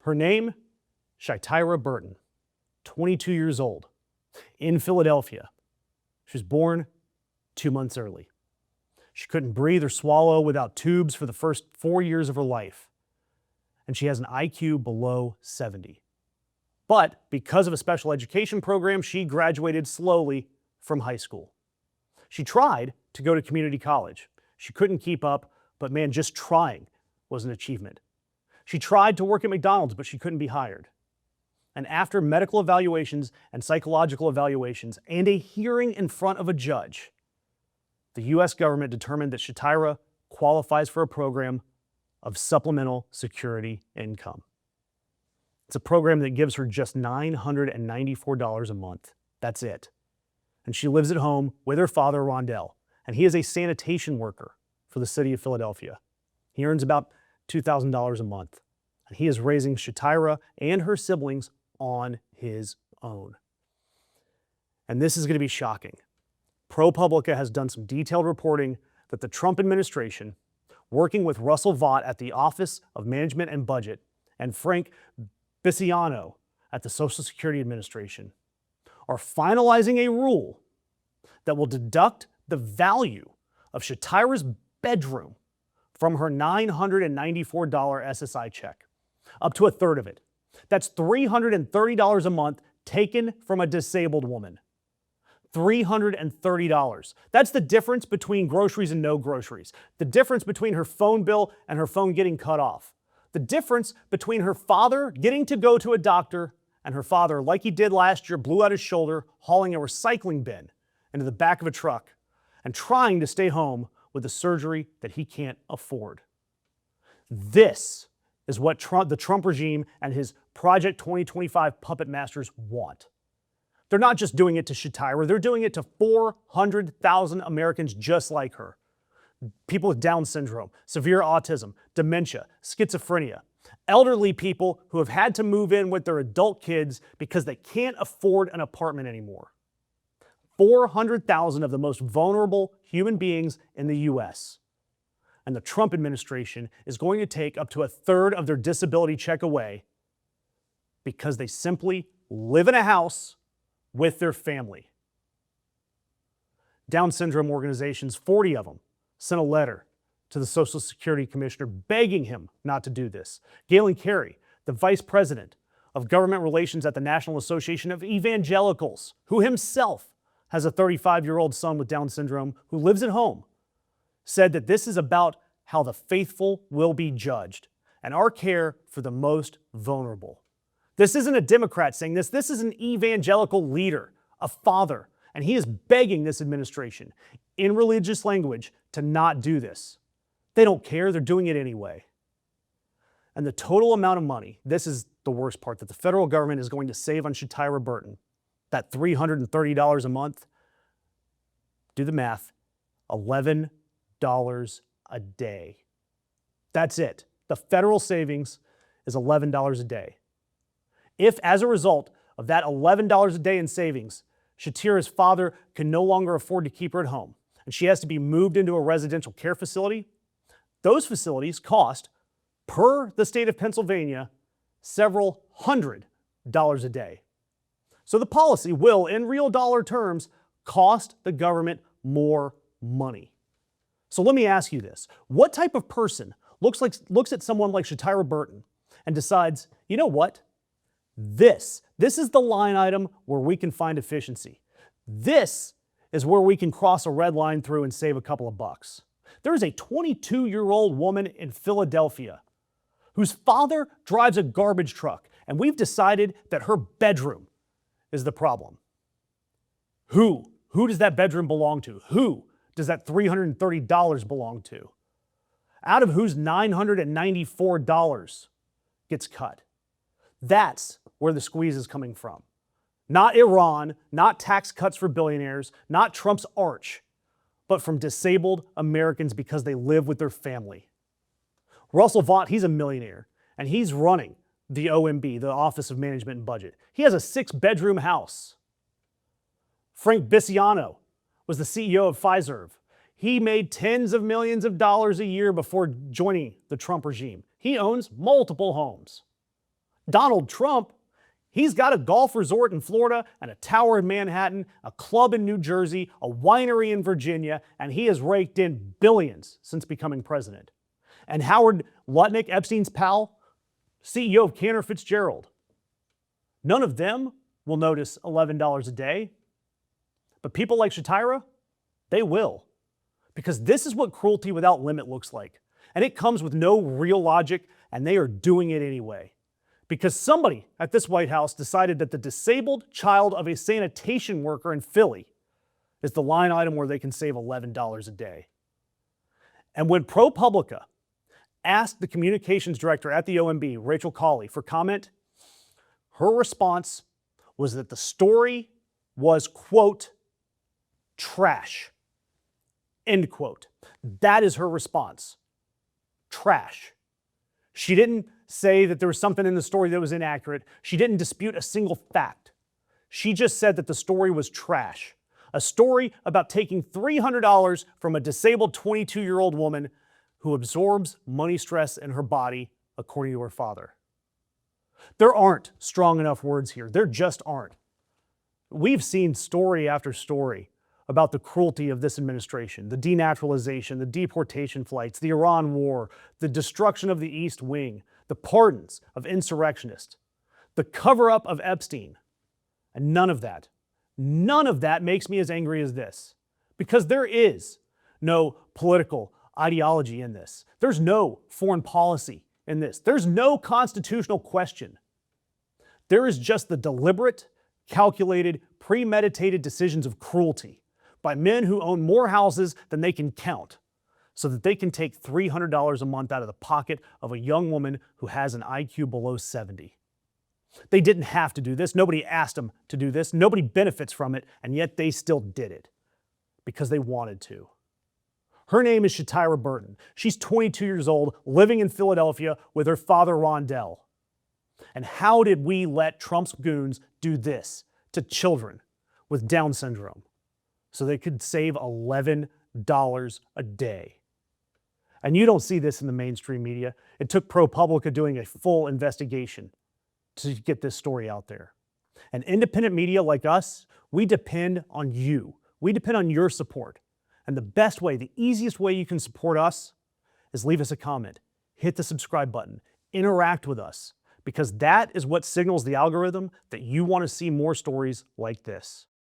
Her name, Shy'tyra Burton, 22 years old, in Philadelphia. She was born 2 months early. She couldn't breathe or swallow without tubes for the first 4 years of her life. And she has an IQ below 70. But because of a special education program, she graduated slowly from high school. She tried to go to community college. She couldn't keep up, but man, just trying was an achievement. She tried to work at McDonald's, but she couldn't be hired. And after medical evaluations and psychological evaluations and a hearing in front of a judge, the U.S. government determined that Shy'tyra qualifies for a program of Supplemental Security Income. It's a program that gives her just $994 a month. That's it. And she lives at home with her father, Rondell, and he is a sanitation worker for the city of Philadelphia. He earns about $2,000 a month, and he is raising Shy'tyra and her siblings on his own. And this is going to be shocking. ProPublica has done some detailed reporting that the Trump administration, working with Russell Vought at the Office of Management and Budget and Frank Bisiano at the Social Security Administration, are finalizing a rule that will deduct the value of Shy'tyra's bedroom from her $994 SSI check, up to a third of it. That's $330 a month taken from a disabled woman. $330. That's the difference between groceries and no groceries. The difference between her phone bill and her phone getting cut off. The difference between her father getting to go to a doctor and her father, like he did last year, blew out his shoulder hauling a recycling bin into the back of a truck and trying to stay home with a surgery that he can't afford. This is what the Trump regime and his Project 2025 puppet masters want. They're not just doing it to Shy'tyra, they're doing it to 400,000 Americans just like her. People with Down syndrome, severe autism, dementia, schizophrenia, elderly people who have had to move in with their adult kids because they can't afford an apartment anymore. 400,000 of the most vulnerable human beings in the U.S. And the Trump administration is going to take up to a third of their disability check away because they simply live in a house with their family. Down syndrome organizations, 40 of them, sent a letter to the Social Security Commissioner begging him not to do this. Galen Carey, the Vice President of Government Relations at the National Association of Evangelicals, who himself has a 35-year-old son with Down syndrome who lives at home, said that this is about how the faithful will be judged and our care for the most vulnerable. This isn't a Democrat saying this. This is an evangelical leader, a father, and he is begging this administration in religious language to not do this. They don't care. They're doing it anyway. And the total amount of money, this is the worst part, that the federal government is going to save on Shy'tyra Burton, that $330 a month, do the math, $11 a day. That's it. The federal savings is $11 a day. If, as a result of that $11 a day in savings, Shaityra's father can no longer afford to keep her at home, and she has to be moved into a residential care facility, those facilities cost, per the state of Pennsylvania, several $100s a day. So the policy will, in real dollar terms, cost the government more money. So let me ask you this. What type of person looks at someone like Shy'tyra Burton and decides, you know what? This is the line item where we can find efficiency. This is where we can cross a red line through and save a couple of bucks. There is a 22-year-old woman in Philadelphia whose father drives a garbage truck, and we've decided that her bedroom is the problem. Who does that bedroom belong to? Who does that $330 belong to? Out of whose $994 gets cut? That's where the squeeze is coming from. Not Iran, not tax cuts for billionaires, not Trump's arch, but from disabled Americans because they live with their family. Russell Vought, he's a millionaire, and he's running the OMB, the Office of Management and Budget. He has a 6-bedroom house. Frank Bisiano was the CEO of Pfizer. He made tens of millions of dollars a year before joining the Trump regime. He owns multiple homes. Donald Trump, he's got a golf resort in Florida and a tower in Manhattan, a club in New Jersey, a winery in Virginia, and he has raked in billions since becoming president. And Howard Lutnick, Epstein's pal, CEO of Cantor Fitzgerald, none of them will notice $11 a day. But people like Shy'tyra, they will. Because this is what cruelty without limit looks like. And it comes with no real logic, and they are doing it anyway. Because somebody at this White House decided that the disabled child of a sanitation worker in Philly is the line item where they can save $11 a day. And when ProPublica asked the communications director at the OMB, Rachel Colley, for comment, her response was that the story was, quote, trash, end quote. That is her response. Trash. She didn't say that there was something in the story that was inaccurate. She didn't dispute a single fact. She just said that the story was trash. A story about taking $300 from a disabled 22-year-old woman who absorbs money stress in her body, according to her father. There aren't strong enough words here. There just aren't. We've seen story after story about the cruelty of this administration, the denaturalization, the deportation flights, the Iran war, the destruction of the East Wing, the pardons of insurrectionists, the cover-up of Epstein. And none of that makes me as angry as this. Because there is no political ideology in this. There's no foreign policy in this. There's no constitutional question. There is just the deliberate, calculated, premeditated decisions of cruelty by men who own more houses than they can count, so that they can take $300 a month out of the pocket of a young woman who has an IQ below 70. They didn't have to do this. Nobody asked them to do this. Nobody benefits from it, and yet they still did it because they wanted to. Her name is Shy'tyra Burton. She's 22 years old, living in Philadelphia with her father, Rondell. And how did we let Trump's goons do this to children with Down syndrome so they could save $11 a day? And you don't see this in the mainstream media. It took ProPublica doing a full investigation to get this story out there. And independent media like us, we depend on you. We depend on your support. And the best way, the easiest way you can support us is leave us a comment, hit the subscribe button, interact with us, because that is what signals the algorithm that you want to see more stories like this.